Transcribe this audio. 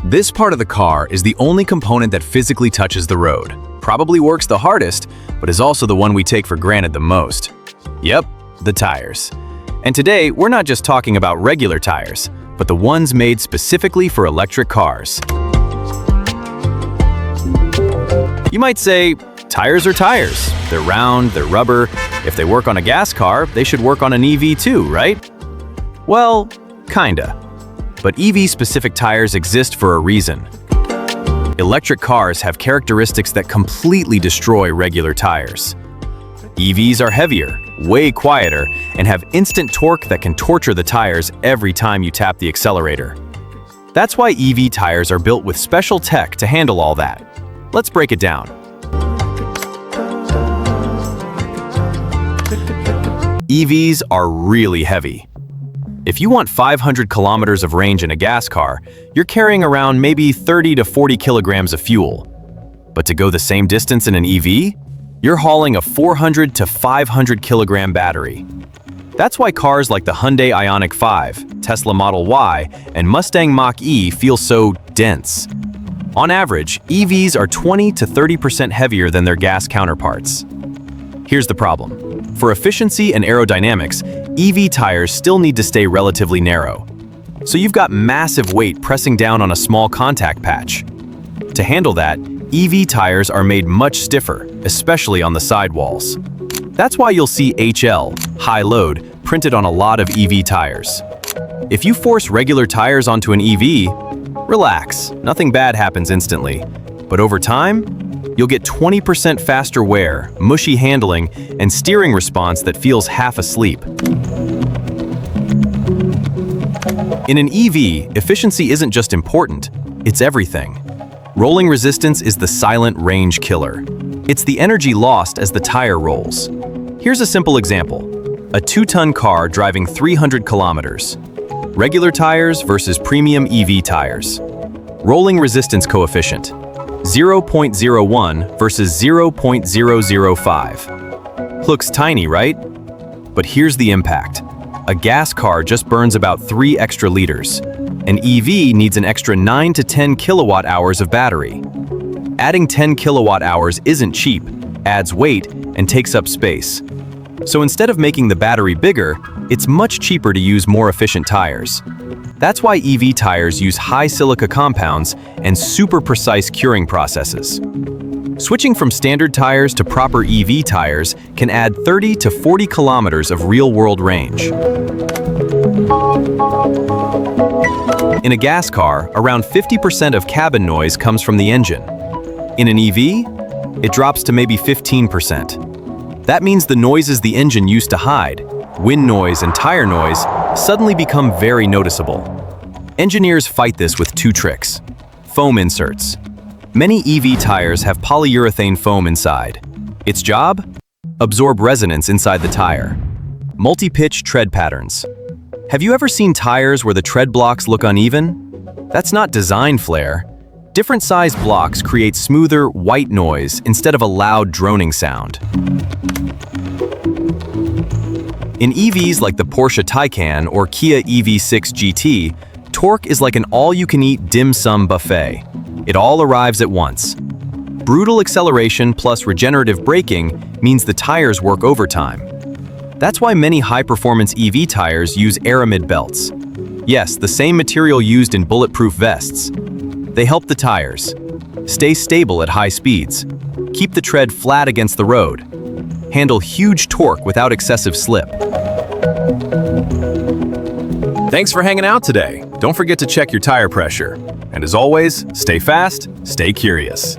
This part of the car is the only component that physically touches the road. Probably works the hardest, but is also the one we take for granted the most. Yep, the tires. And today, we're not just talking about regular tires, but the ones made specifically for electric cars. You might say, tires are tires. They're round, they're rubber. If they work on a gas car, they should work on an EV too, right? Well, kinda. But EV-specific tires exist for a reason. Electric cars have characteristics that completely destroy regular tires. EVs are heavier, way quieter, and have instant torque that can torture the tires every time you tap the accelerator. That's why EV tires are built with special tech to handle all that. Let's break it down. EVs are really heavy. If you want 500 kilometers of range in a gas car, you're carrying around maybe 30 to 40 kilograms of fuel. But to go the same distance in an EV, you're hauling a 400 to 500 kilogram battery. That's why cars like the Hyundai Ioniq 5, Tesla Model Y, and Mustang Mach-E feel so dense. On average, EVs are 20 to 30% heavier than their gas counterparts. Here's the problem. For efficiency and aerodynamics, EV tires still need to stay relatively narrow. So you've got massive weight pressing down on a small contact patch. To handle that, EV tires are made much stiffer, especially on the sidewalls. That's why you'll see HL, high load, printed on a lot of EV tires. If you force regular tires onto an EV, relax, nothing bad happens instantly. But over time, you'll get 20% faster wear, mushy handling, and steering response that feels half asleep. In an EV, efficiency isn't just important, it's everything. Rolling resistance is the silent range killer. It's the energy lost as the tire rolls. Here's a simple example. A 2-ton car driving 300 kilometers. Regular tires versus premium EV tires. Rolling resistance coefficient. 0.01 versus 0.005. Looks tiny, right? But here's the impact. A gas car just burns about 3 extra liters. An EV needs an extra 9 to 10 kilowatt hours of battery. Adding 10 kilowatt hours isn't cheap, adds weight, and takes up space. So instead of making the battery bigger, it's much cheaper to use more efficient tires. That's why EV tires use high silica compounds and super precise curing processes. Switching from standard tires to proper EV tires can add 30 to 40 kilometers of real-world range. In a gas car, around 50% of cabin noise comes from the engine. In an EV, it drops to maybe 15%. That means the noises the engine used to hide, wind noise and tire noise, suddenly become very noticeable. Engineers fight this with 2 tricks. Foam inserts. Many EV tires have polyurethane foam inside. Its job? Absorb resonance inside the tire. Multi-pitch tread patterns. Have you ever seen tires where the tread blocks look uneven? That's not design flair. Different size blocks create smoother, white noise instead of a loud droning sound. In EVs like the Porsche Taycan or Kia EV6 GT, torque is like an all-you-can-eat dim sum buffet. It all arrives at once. Brutal acceleration plus regenerative braking means the tires work overtime. That's why many high-performance EV tires use aramid belts. Yes, the same material used in bulletproof vests. They help the tires stay stable at high speeds, keep the tread flat against the road, handle huge torque without excessive slip. Thanks for hanging out today. Don't forget to check your tire pressure. And as always, stay fast, stay curious.